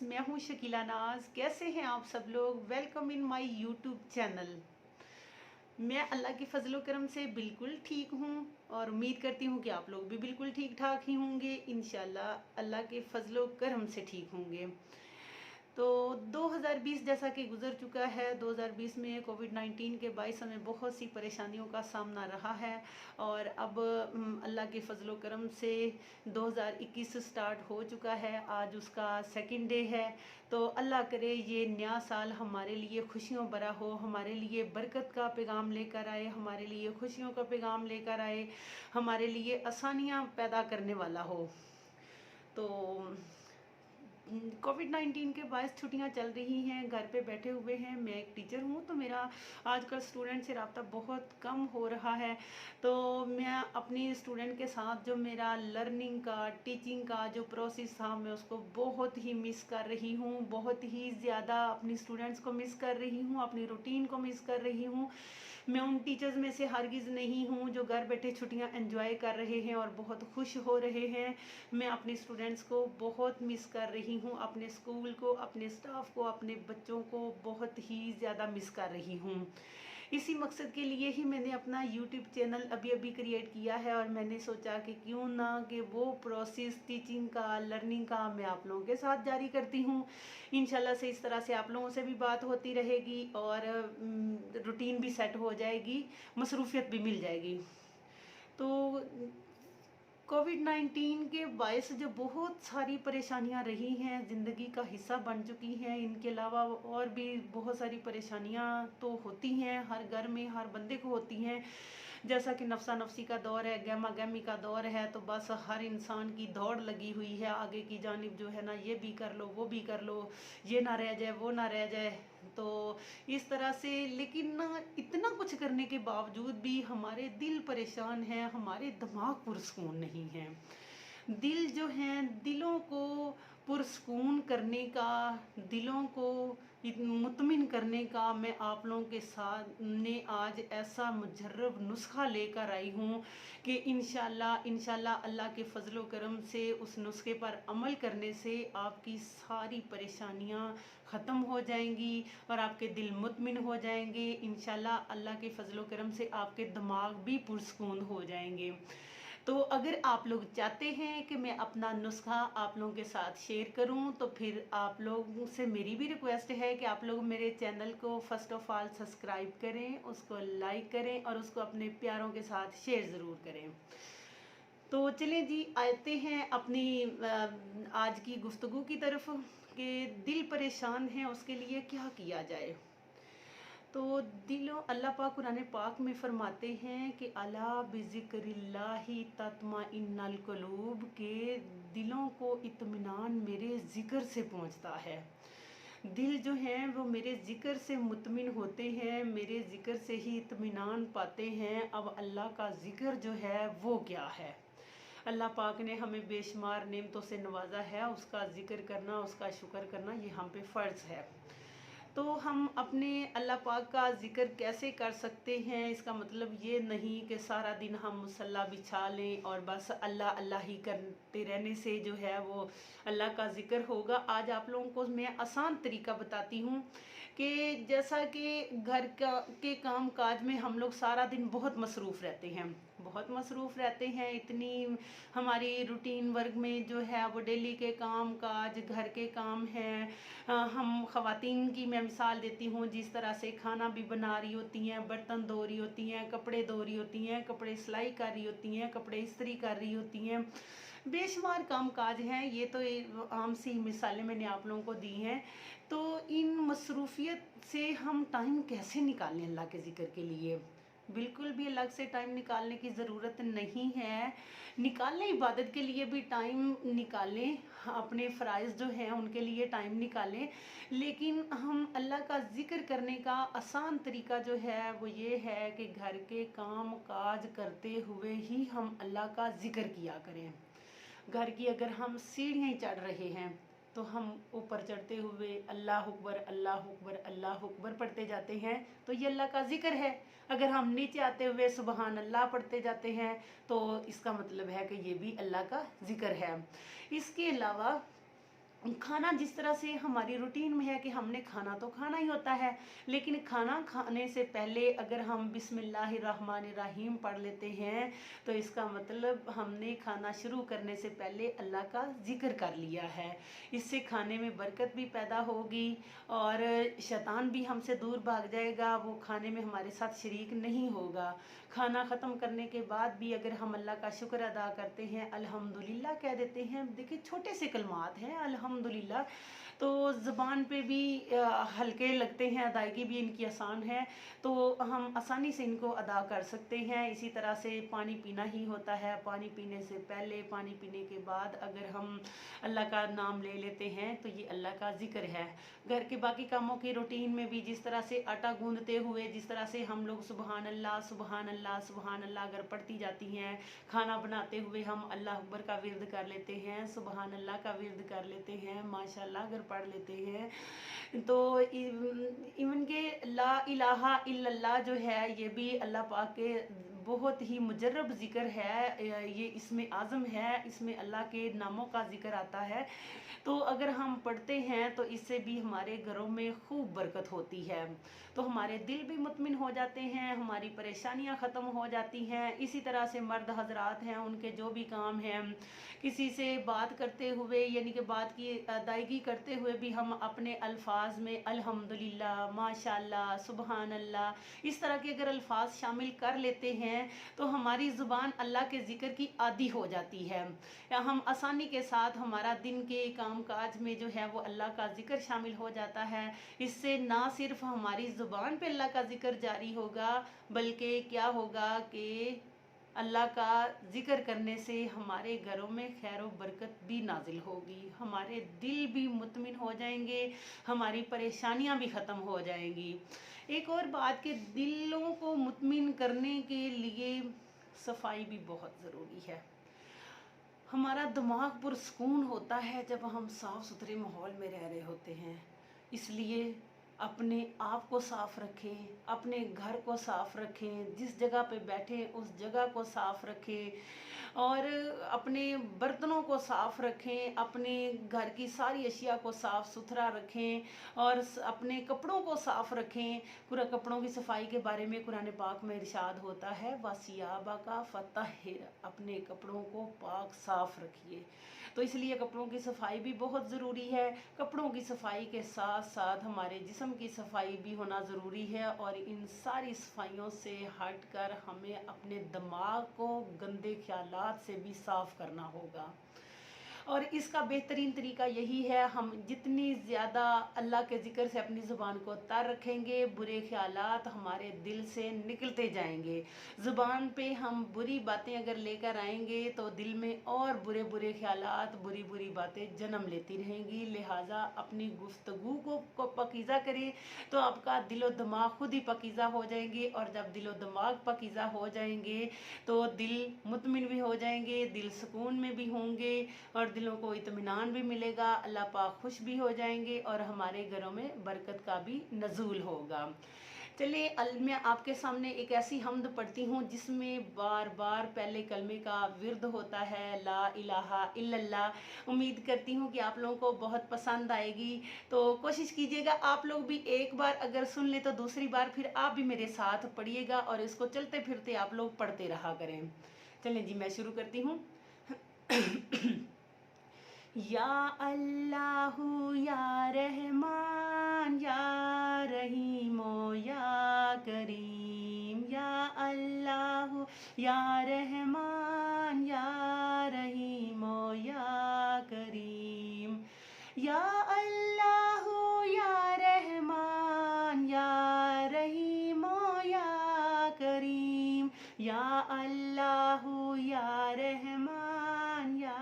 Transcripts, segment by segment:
मैं हूं शकीला नाज। कैसे हैं आप सब लोग? Welcome in my YouTube channel. मैं अल्लाह के फजलो करम से बिल्कुल ठीक हूं और उम्मीद करती हूं कि आप लोग भी बिल्कुल ठीक ठाक ही होंगे। इंशाल्लाह अल्लाह के फजलो करम से ठीक होंगे। तो 2020 जैसा कि गुजर चुका है। 2020 में कोविड-19 के बायस हमें बहुत सी परेशानियों का सामना रहा है और अब अल्लाह के फजलो करम से 2021 स्टार्ट हो चुका है। आज उसका सेकंड डे है। तो अल्लाह करे ये नया साल हमारे लिए खुशियों भरा हो, हमारे लिए बरकत का पैगाम लेकर आए, हमारे लिए खुशियों का पैगाम लेकर आए, हमारे लिए आसानियाँ पैदा करने वाला हो। तो कोविड-19 के बायस छुट्टियां चल रही हैं, घर पे बैठे हुए हैं। मैं एक टीचर हूँ तो मेरा आजकल स्टूडेंट से रब्ता बहुत कम हो रहा है। तो मैं अपनी स्टूडेंट के साथ जो मेरा लर्निंग का, टीचिंग का जो प्रोसेस था, मैं उसको बहुत ही मिस कर रही हूँ। बहुत ही ज़्यादा अपनी स्टूडेंट्स को मिस कर रही हूँ, अपनी रूटीन को मिस कर रही हूँ। मैं उन टीचर्स में से हरगिज़ नहीं हूँ जो घर बैठे छुट्टियाँ एंजॉय कर रहे हैं और बहुत खुश हो रहे हैं। मैं अपने स्टूडेंट्स को बहुत मिस कर रही हूँ, अपने स्कूल को, अपने स्टाफ को, अपने बच्चों को बहुत ही ज़्यादा मिस कर रही हूँ। इसी मकसद के लिए ही मैंने अपना यूट्यूब चैनल अभी अभी क्रिएट किया है और मैंने सोचा कि क्यों ना कि वो प्रोसेस टीचिंग का, लर्निंग का मैं आप लोगों के साथ जारी करती हूँ। इंशाल्लाह से इस तरह से आप लोगों से भी बात होती रहेगी और रूटीन भी सेट हो जाएगी, मसरूफियत भी मिल जाएगी। तो कोविड-19 के बायस जो बहुत सारी परेशानियां रही हैं, ज़िंदगी का हिस्सा बन चुकी हैं। इनके अलावा और भी बहुत सारी परेशानियां तो होती हैं, हर घर में हर बंदे को होती हैं। जैसा कि नफसा नफसी का दौर है, गहमा गहमी का दौर है, तो बस हर इंसान की दौड़ लगी हुई है आगे की जानिब, जो है ना, ये भी कर लो, वो भी कर लो, ये ना रह जाए, वो ना रह जाए। तो इस तरह से, लेकिन ना इतना कुछ करने के बावजूद भी हमारे दिल परेशान हैं, हमारे दिमाग पुरस्कून नहीं है। दिल जो हैं, दिलों को पुरस्कून करने का, दिलों को मुतमिन करने का मैं आप लोगों के सामने आज ऐसा मुजर्रब नुस्खा लेकर आई हूँ कि इंशाल्लाह अल्लाह के फजलो करम से उस नुस्खे पर अमल करने से आपकी सारी परेशानियाँ ख़त्म हो जाएंगी और आपके दिल मुतमिन हो जाएंगे। इंशाल्लाह अल्लाह के फजलो करम से आपके दिमाग भी पुरस्कून हो जाएंगे। तो अगर आप लोग चाहते हैं कि मैं अपना नुस्खा आप लोगों के साथ शेयर करूं, तो फिर आप लोगों से मेरी भी रिक्वेस्ट है कि आप लोग मेरे चैनल को फर्स्ट ऑफ ऑल सब्सक्राइब करें, उसको लाइक करें और उसको अपने प्यारों के साथ शेयर ज़रूर करें। तो चलें जी, आते हैं अपनी आज की गुफ्तगू की तरफ कि दिल परेशान है, उसके लिए क्या किया जाए। तो दिलों, अल्लाह पाक कुरान पाक में फरमाते हैं कि अला बिज़िक्रिल्लाहि तत्माइन्नुल कुलूब, के दिलों को इत्मीनान मेरे ज़िक्र से पहुंचता है। दिल जो हैं वो मेरे ज़िक्र से मुतमिन होते हैं, मेरे ज़िक्र से ही इत्मीनान पाते हैं। अब अल्लाह का ज़िक्र जो है वो क्या है? अल्लाह पाक ने हमें बेशुमार नेमतों से नवाजा है, उसका ज़िक्र करना, उसका शुक्र करना ये हम पे फ़र्ज़ है। तो हम अपने अल्लाह पाक का ज़िक्र कैसे कर सकते हैं? इसका मतलब ये नहीं कि सारा दिन हम मुसल्ला बिछा लें और बस अल्लाह अल्लाह ही करते रहने से जो है वो अल्लाह का ज़िक्र होगा। आज आप लोगों को मैं आसान तरीका बताती हूँ कि जैसा कि घर का के काम काज में हम लोग सारा दिन बहुत मसरूफ़ रहते हैं, बहुत मसरूफ़ रहते हैं। इतनी हमारी रूटीन वर्क में जो है वो डेली के काम काज, घर के काम हैं। हम ख़वातीन की मैं मिसाल देती हूँ, जिस तरह से खाना भी बना रही होती हैं, बर्तन धो रही होती हैं, कपड़े धो रही होती हैं, कपड़े सिलाई कर रही होती हैं, कपड़े इस्त्री कर रही होती हैं, बेशुमार काम काज हैं। ये तो आम सी मिसालें मैंने आप लोगों को दी हैं। तो इन मसरूफियत से हम टाइम कैसे निकालें अल्लाह के ज़िक्र के लिए? बिल्कुल भी अलग से टाइम निकालने की ज़रूरत नहीं है। निकालें, इबादत के लिए भी टाइम निकालें, अपने फ़राइज़ जो हैं उनके लिए टाइम निकालें, लेकिन हम अल्लाह का ज़िक्र करने का आसान तरीका जो है वो ये है कि घर के काम काज करते हुए ही हम अल्लाह का ज़िक्र किया करें। घर की अगर हम सीढ़ियाँ चढ़ रहे हैं तो हम ऊपर चढ़ते हुए अल्लाह अकबर अल्लाह अकबर अल्लाह अकबर पढ़ते जाते हैं, तो ये अल्लाह का जिक्र है। अगर हम नीचे आते हुए सुबहान अल्लाह पढ़ते जाते हैं तो इसका मतलब है कि ये भी अल्लाह का जिक्र है। इसके अलावा खाना जिस तरह से हमारी रूटीन में है कि हमने खाना तो खाना ही होता है, लेकिन खाना खाने से पहले अगर हम बिस्मिल्लाहिर्रहमानिर्रहीम पढ़ लेते हैं, तो इसका मतलब हमने खाना शुरू करने से पहले अल्लाह का जिक्र कर लिया है। इससे खाने में बरकत भी पैदा होगी और शैतान भी हमसे दूर भाग जाएगा, वो खाने में हमारे साथ शरीक नहीं होगा। खाना ख़त्म करने के बाद भी अगर हम अल्लाह का शुक्र अदा करते हैं, अल्हम्दुलिल्लाह कह देते हैं, देखिए छोटे से कलमात हैं अल्हम्दुलिल्लाह, तो ज़ुबान पे भी हल्के लगते हैं, अदायगी भी इनकी आसान है, तो हम आसानी से इनको अदा कर सकते हैं। इसी तरह से पानी पीना ही होता है, पानी पीने से पहले, पानी पीने के बाद अगर हम अल्लाह का नाम ले लेते हैं तो ये अल्लाह का ज़िक्र है। घर के बाकी कामों की रूटीन में भी जिस तरह से आटा गूंदते हुए जिस तरह से हम लोग सुबहान अल्लाह सुबहान अल्लाह सुबहान अल्लाह अगर पढ़ती जाती हैं, खाना बनाते हुए हम अल्लाह अकबर का विर्द कर लेते हैं, सुबहान अल्लाह का विर्द कर लेते हैं, माशाल्लाह अगर पढ़ लेते हैं, तो इवन के ला इलाहा इल्लल्लाह जो है ये भी अल्लाह पाक के बहुत ही मुजर्रब ज़िक्र है, ये इसमें आज़म है, इसमें अल्लाह के नामों का ज़िक्र आता है। तो अगर हम पढ़ते हैं तो इससे भी हमारे घरों में खूब बरकत होती है, तो हमारे दिल भी मुतमिन हो जाते हैं, हमारी परेशानियां ख़त्म हो जाती हैं। इसी तरह से मर्द हजरात हैं, उनके जो भी काम हैं, किसी से बात करते हुए यानी कि बात की अदायगी करते हुए भी हम अपने अल्फाज में अल्हम्दुलिल्लाह, माशाल्लाह, सुबहान अल्लाह इस तरह के अगर अल्फाज शामिल कर लेते हैं तो हमारी ज़ुबान अल्लाह के ज़िक्र की आदी हो जाती है, या हम आसानी के साथ हमारा दिन के काम काज में जो है वो अल्लाह का ज़िक्र शामिल हो जाता है। इससे ना सिर्फ हमारी ज़ुबान पे अल्लाह का ज़िक्र जारी होगा, बल्कि क्या होगा कि अल्लाह का ज़िक्र करने से हमारे घरों में खैर व बरकत भी नाजिल होगी, हमारे दिल भी मुतमिन हो जाएंगे, हमारी परेशानियां भी ख़त्म हो जाएंगी। एक और बात कि दिलों को मुतमिन करने के लिए सफाई भी बहुत ज़रूरी है। हमारा दिमाग पुरसकून होता है जब हम साफ़ सुथरे माहौल में रह रहे होते हैं, इसलिए अपने आप को साफ़ रखें, अपने घर को साफ़ रखें, जिस जगह पे बैठें उस जगह को साफ़ रखें और अपने बर्तनों को साफ़ रखें, अपने घर की सारी अशिया को साफ़ सुथरा रखें और अपने कपड़ों को साफ़ रखें। पूरा कपड़ों की सफाई के बारे में कुरान पाक में इरशाद होता है, वसियाबा का फतहिर, अपने कपड़ों को पाक साफ़ रखिए। तो इसलिए कपड़ों की सफाई भी बहुत ज़रूरी है। कपड़ों की सफाई के साथ साथ हमारे जिस्म की सफाई भी होना ज़रूरी है और इन सारी सफाइयों से हटकर हमें अपने दिमाग को गंदे ख्यालात से भी साफ़ करना होगा। और इसका बेहतरीन तरीका यही है, हम जितनी ज़्यादा अल्लाह के ज़िक्र से अपनी ज़ुबान को तर रखेंगे, बुरे ख्यालात हमारे दिल से निकलते जाएंगे। ज़ुबान पे हम बुरी बातें अगर लेकर आएंगे तो दिल में और बुरे बुरे ख्यालात, बुरी बुरी बातें जन्म लेती रहेंगी। लिहाजा अपनी गुफ्तगू को पकीज़ा करें तो आपका दिलो दिमाग खुद ही पकीज़ा हो जाएंगे, और जब दिलो दिमाग पकीज़ा हो जाएंगे तो दिल मुतमिन भी हो जाएंगे, दिल सुकून में भी होंगे और दिलों को इत्मीनान भी मिलेगा, अल्लाह पाक खुश भी हो जाएंगे और हमारे घरों में बरकत का भी नज़ूल होगा। चलिए मैं आपके सामने एक ऐसी हम्द पढ़ती हूँ जिसमें बार बार पहले कलमे का विर्द होता है, ला इलाहा इल्लल्लाह। उम्मीद करती हूँ कि आप लोगों को बहुत पसंद आएगी, तो कोशिश कीजिएगा आप लोग भी एक बार अगर सुन ले तो दूसरी बार फिर आप भी मेरे साथ पढ़िएगा और इसको चलते फिरते आप लोग पढ़ते रहा करें। चलें जी, मैं शुरू करती हूँ। या अल्लाहु या रहमान या रहीमो या करीम, या अल्लाहु या रहमान या रहीमो या करीम, या अल्लाहु या रहमान या रहीमो या करीम, या अल्लाहु या रहमान या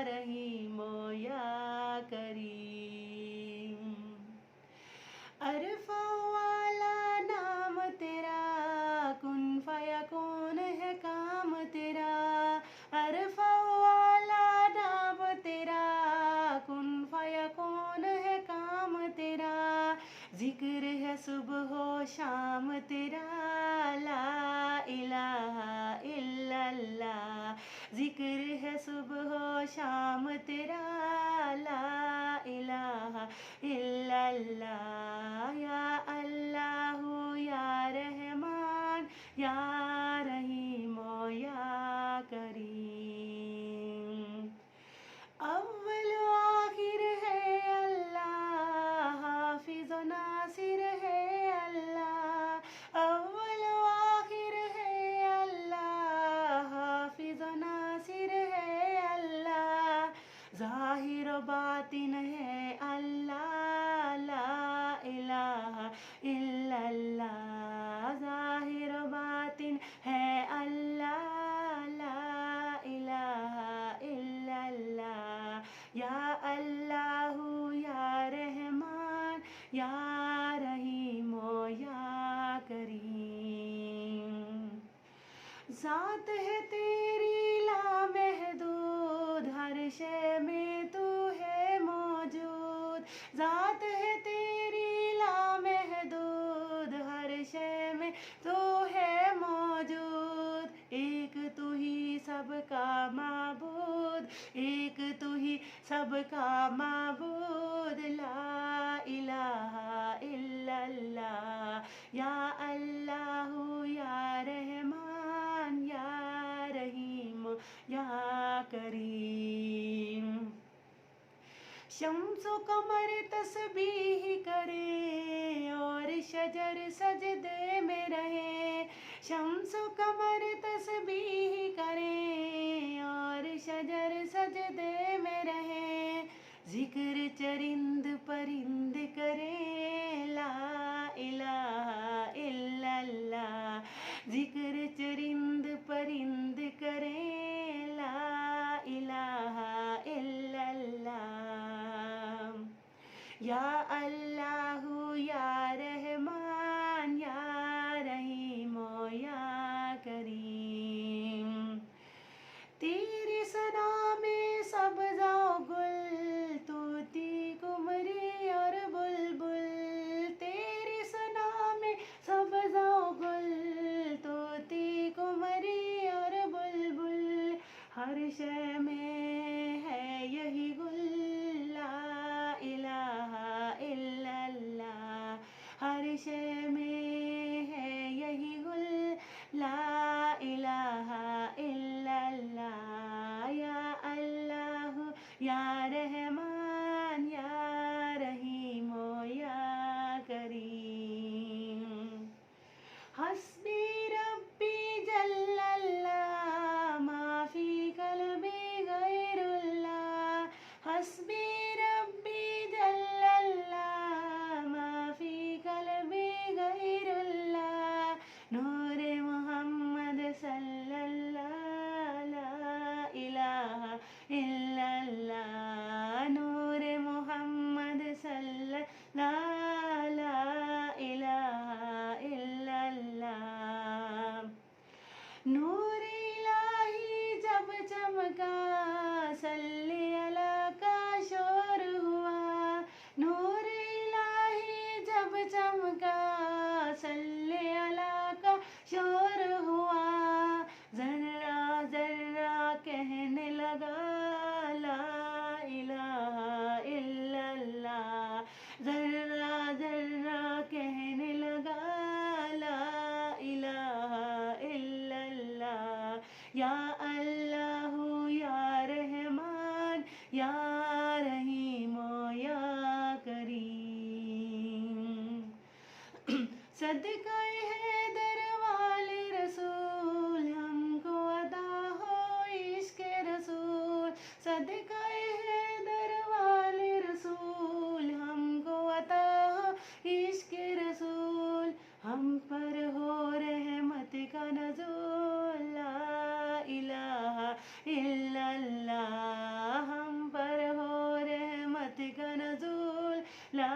रहीमो या करीम। अरफ़ा वाला नाम तेरा, कुन फयकून है काम तेरा। अरफ़ा वाला नाम तेरा, कुन फयकून है काम तेरा। जिक्र है सुबह शाम तेरा, ला इलाहा इल्लल्लाह। जिक्र है सुबह शाम तेरा, ला इल्लल्लाह। या अल्लाह या रहमान या रहीम या करीम। अव्वल आखिर है अल्लाह, हाफिज नासिर है अल्लाह। अव्वल आखिर है अल्लाह, हाफिज नासिर है अल्लाह। ज़ाहिर बातिन है अल्लाह, ला इलाहा इल्लल्लाह। ज़ाहिर बातिन है अल्लाह, ला इलाहा इल्लल्लाह। या अल्लाह या रहमान या रहीम या करीम। ज़ात है तेरी लामहदूद, हर शय में तू है मौजूद। ज़ात है तेरी लामहदूद, हर शय में तू है मौजूद। एक तू ही सबका माबूद, एक तू ही सबका माबूद। ला इलाहा इल्लल्लाह। या अल्लाह या रहमान या रहीम या करीम। शम्सो कमर तस्बीह करे और शजर सजदे में रहे। शम्सो कमर तस्बीह करे और शजर सजदे में रहे। जिक्र चरिंद परिंद करे, ला इलाहा इल्लल्लाह। जिक्र चरिंद परिंद करे, ला इलाहा इल्लल्लाह। या अल्लाह या रहमान या रहीम या करीम। तेरे सना में सब्ज़ा गुल, तूती कुमरी और बुलबुल। तेरे सना में सब्ज़ा गुल, तूती कुमरी और बुलबुल। हर शय में है यही गुल, ला इलाहा इल्लल्लाह। हर शय में है यही गुल, ला इलाहा इल्लल्लाह। या अल्लाह या रहमान या रहीम या करीम। हस्बी रब्बी जल्लल्लाह, माफी कल्बी गैरुल्लाह। हस्बी रब्बी जल्लल्लाह, माफी कल्बी गैरुल्लाह। नूर मोहम्मद सल्लल्लाह, ला इलाहा इल्लल्लाह। नूर मोहम्मद सल्लल्लाह, ला इलाहा इल्लल्लाह। नूर इलाही जब चमका, सल्ले अला का शोर हुआ। नूर इलाही जब चमका, सल्ले अला का शोर हुआ। जर्रा जर्रा कहने लगा, ला इलाहा इल्लल्लाह। जर्रा जर्रा कहने लगा, ला इलाहा इल्लल्लाह। या अल्लाह या रहमान या रहीम या करीम। सदकाए हैदर वाले रसूल, हमको अता हो इश्क रसूल। सदकाए हैदर वाले रसूल, हमको अता हो इश्क रसूल। हम पर हो रहमत का नज़ूल, ला इलाहा इल्लल्लाह। हम पर हो रहमत का नज़ूल, ला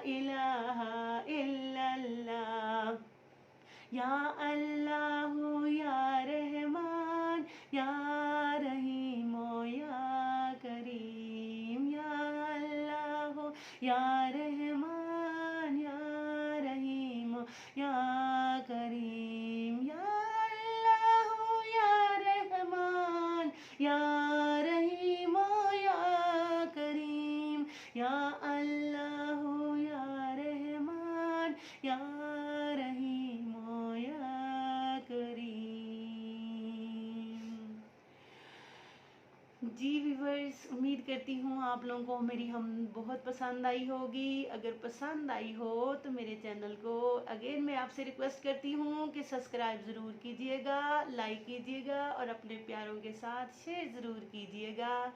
इलाहा इल्लल्लाह। या अल्लाह या रहमान या रहीम या करीम। या अल्लाह या रहमान या रहीम या करीम। या अल्लाह या रहमान या रहीम या करीम। या अल्लाह जी व्यूवर्स, उम्मीद करती हूँ आप लोगों को मेरी हम बहुत पसंद आई होगी। अगर पसंद आई हो तो मेरे चैनल को अगेन मैं आपसे रिक्वेस्ट करती हूँ कि सब्सक्राइब ज़रूर कीजिएगा, लाइक कीजिएगा और अपने प्यारों के साथ शेयर ज़रूर कीजिएगा।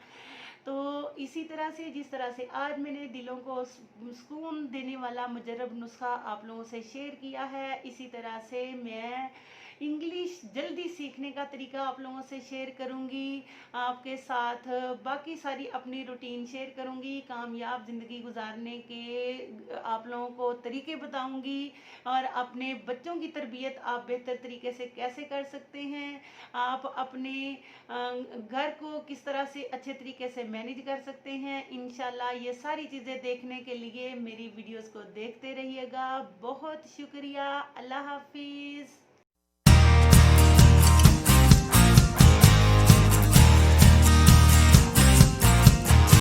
तो इसी तरह से जिस तरह से आज मैंने दिलों को सुकून देने वाला मुजरब नुस्खा आप लोगों से शेयर किया है, इसी तरह से मैं इंग्लिश जल्दी सीखने का तरीका आप लोगों से शेयर करूंगी। आपके साथ बाकी सारी अपनी रूटीन शेयर करूंगी, कामयाब ज़िंदगी गुजारने के आप लोगों को तरीके बताऊंगी और अपने बच्चों की तरबियत आप बेहतर तरीके से कैसे कर सकते हैं, आप अपने घर को किस तरह से अच्छे तरीके से मैनेज कर सकते हैं। इंशाल्लाह ये सारी चीज़ें देखने के लिए मेरी वीडियोस को देखते रहिएगा। बहुत शुक्रिया। अल्लाह हाफिज़।